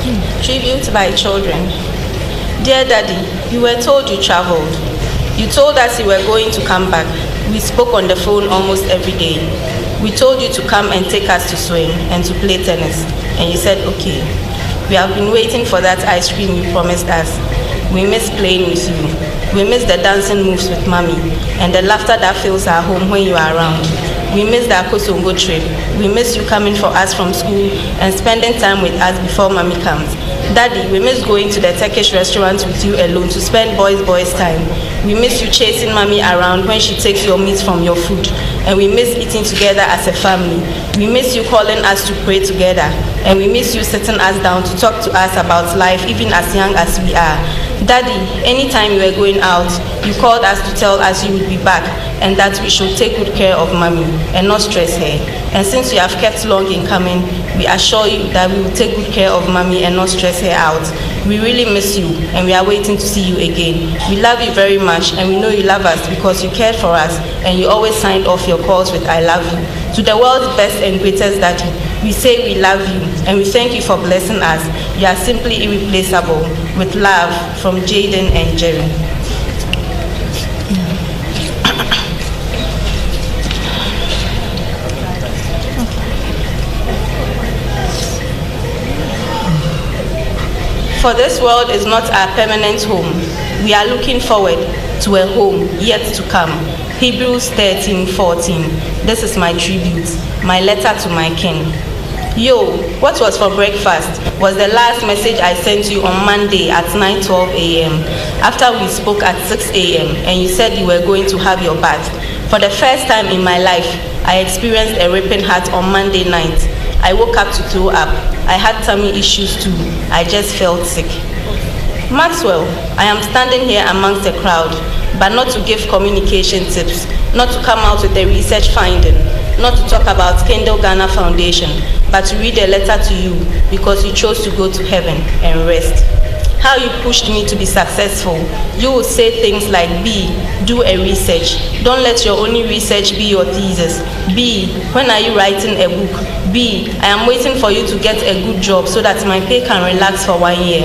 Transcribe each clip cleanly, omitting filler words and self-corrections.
Tribute by children. Dear Daddy, you were told you traveled. You told us you were going to come back. We spoke on the phone almost every day. We told you to come and take us to swim and to play tennis, and you said okay. We have been waiting for that ice cream you promised us. We miss playing with you. We miss the dancing moves with Mommy and the laughter that fills our home when you are around. We miss the Akosongo trip. We miss you coming for us from school and spending time with us before Mommy comes. Daddy, we miss going to the Turkish restaurant with you alone to spend boys time. We miss you chasing Mommy around when she takes your meat from your food. And we miss eating together as a family. We miss you calling us to pray together. And we miss you sitting us down to talk to us about life, even as young as we are. Daddy, anytime you were going out, you called us to tell us you would be back and that we should take good care of Mommy and not stress her. And since you have kept long in coming, we assure you that we will take good care of Mommy and not stress her out. We really miss you and we are waiting to see you again. We love you very much and we know you love us because you cared for us and you always signed off your calls with I love you. To the world's best and greatest Daddy, we say we love you and we thank you for blessing us. You are simply irreplaceable. With love from Jaden and Jerry. For this world is not our permanent home. We are looking forward to a home yet to come. Hebrews 13:14. This is my tribute, my letter to my king. Yo, what was for breakfast was the last message I sent you on Monday at 9:12 a.m. after we spoke at 6 a.m. and you said you were going to have your bath. For the first time in my life, I experienced a ripping heart on Monday night. I woke up to throw up. I had tummy issues too. I just felt sick. Maxwell, I am standing here amongst the crowd, but not to give communication tips, not to come out with a research finding, not to talk about Kendall Ghana Foundation, but to read a letter to you because you chose to go to heaven and rest. How you pushed me to be successful. You will say things like, B, do a research. Don't let your only research be your thesis. B, when are you writing a book? B, I am waiting for you to get a good job so that my pay can relax for 1 year.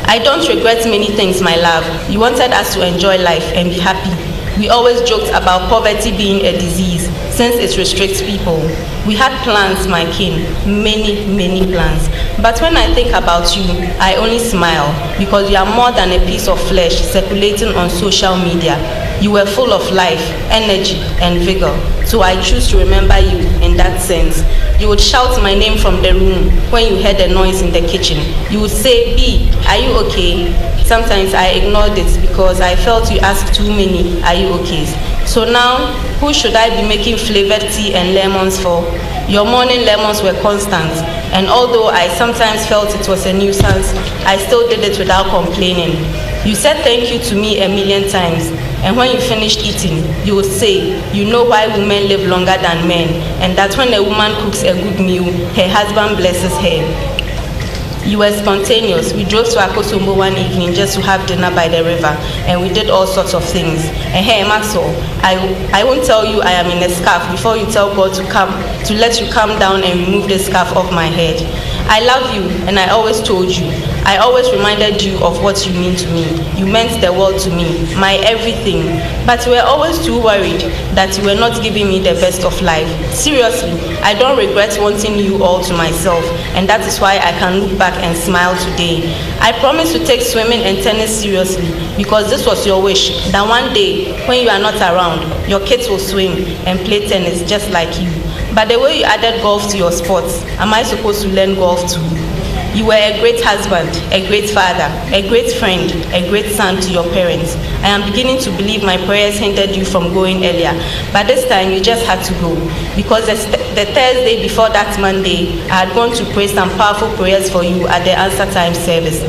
I don't regret many things, my love. You wanted us to enjoy life and be happy. We always joked about poverty being a disease since it restricts people. We had plans, my king, many plans. But when I think about you, I only smile because you are more than a piece of flesh circulating on social media. You were full of life, energy, and vigor. So I choose to remember you in that sense. You would shout my name from the room when you heard a noise in the kitchen. You would say, B, are you okay? Sometimes I ignored it because I felt you asked too many, are you okay? So now, who should I be making flavored tea and lemons for? Your morning lemons were constant, and although I sometimes felt it was a nuisance, I still did it without complaining. You said thank you to me a million times, and when you finished eating, you would say, you know why women live longer than men, and that when a woman cooks a good meal, her husband blesses her. You were spontaneous. We drove to Akosombo one evening just to have dinner by the river, and we did all sorts of things. And hey, Maxwell, I won't tell you I am in a scarf before you tell God to let you come down and remove the scarf off my head. I love you, and I always told you. I always reminded you of what you mean to me. You meant the world to me, my everything. But you were always too worried that you were not giving me the best of life. Seriously, I don't regret wanting you all to myself, and that is why I can look back and smile today. I promise to take swimming and tennis seriously because this was your wish, that one day when you are not around, your kids will swim and play tennis just like you. But the way you added golf to your sports, am I supposed to learn golf too? You were a great husband, a great father, a great friend, a great son to your parents. I am beginning to believe my prayers hindered you from going earlier, but this time you just had to go. Because the Thursday before that Monday, I had gone to pray some powerful prayers for you at the answer time service.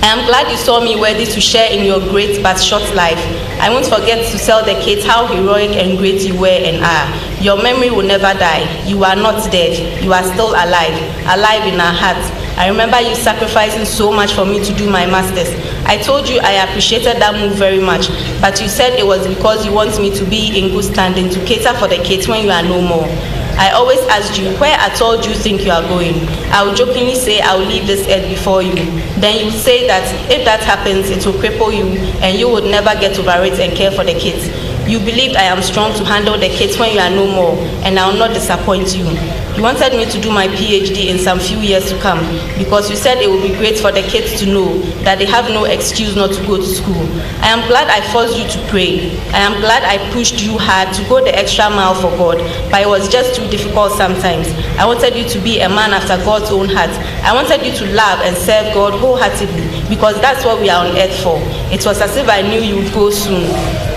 I am glad you saw me worthy to share in your great but short life. I won't forget to tell the kids how heroic and great you were and are. Your memory will never die. You are not dead. You are still alive, alive in our hearts. I remember you sacrificing so much for me to do my master's. I told you I appreciated that move very much, but you said it was because you want me to be in good standing to cater for the kids when you are no more. I always asked you, where at all do you think you are going? I would jokingly say, I will leave this earth before you. Then you would say that if that happens, it will cripple you and you would never get over it and care for the kids. You believed I am strong to handle the kids when you are no more, and I will not disappoint you. You wanted me to do my PhD in some few years to come because you said it would be great for the kids to know that they have no excuse not to go to school. I am glad I forced you to pray. I am glad I pushed you hard to go the extra mile for God, but it was just too difficult sometimes. I wanted you to be a man after God's own heart. I wanted you to love and serve God wholeheartedly because that's what we are on earth for. It was as if I knew you would go soon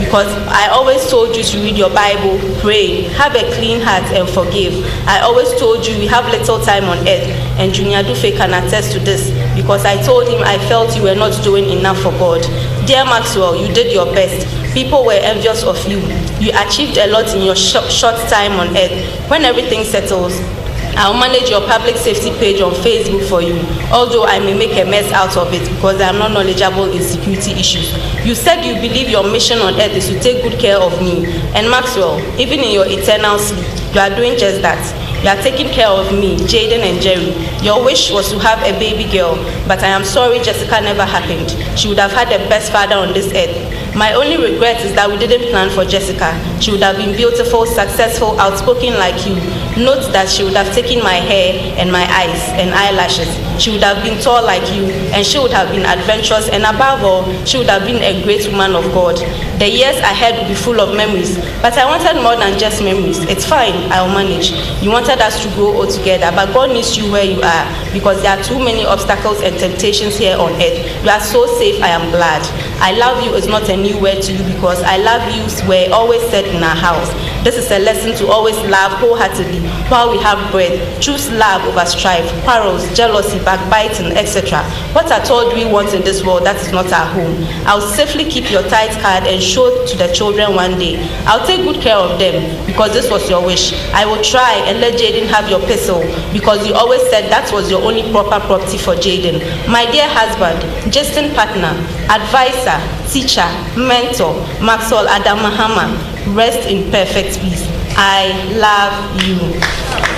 because I always told you to read your Bible, pray, have a clean heart and forgive. I always told you we have little time on earth, and Junior Dufe can attest to this because I told him I felt you were not doing enough for God. Dear Maxwell, you did your best. People were envious of you. You achieved a lot in your short time on earth. When everything settles, I'll manage your public safety page on Facebook for you, although I may make a mess out of it because I am not knowledgeable in security issues. You said you believe your mission on earth is to take good care of me. And Maxwell, even in your eternal sleep, you are doing just that. You are taking care of me, Jaden and Jerry. Your wish was to have a baby girl, but I am sorry Jessica never happened. She would have had the best father on this earth. My only regret is that we didn't plan for Jessica. She would have been beautiful, successful, outspoken like you. Note that she would have taken my hair and my eyes and eyelashes. She would have been tall like you, and she would have been adventurous, and above all, she would have been a great woman of God. The years ahead would be full of memories, but I wanted more than just memories. It's fine, I'll manage. You wanted us to grow old together, but God needs you where you are because there are too many obstacles and temptations here on earth. You are so safe, I am glad. I love you is not a new word to you because I love you were always said in our house. This is a lesson to always love wholeheartedly while we have breath. Choose love over strife, quarrels, jealousy, backbiting, etc. What at all do we want in this world that is not our home? I'll safely keep your tithe card and show to the children one day. I'll take good care of them because this was your wish. I will try and let Jaden have your pistol because you always said that was your only proper property for Jaden. My dear husband, Justin partner, advisor, teacher, mentor, Maxwell Adam Mahama, rest in perfect peace. I love you.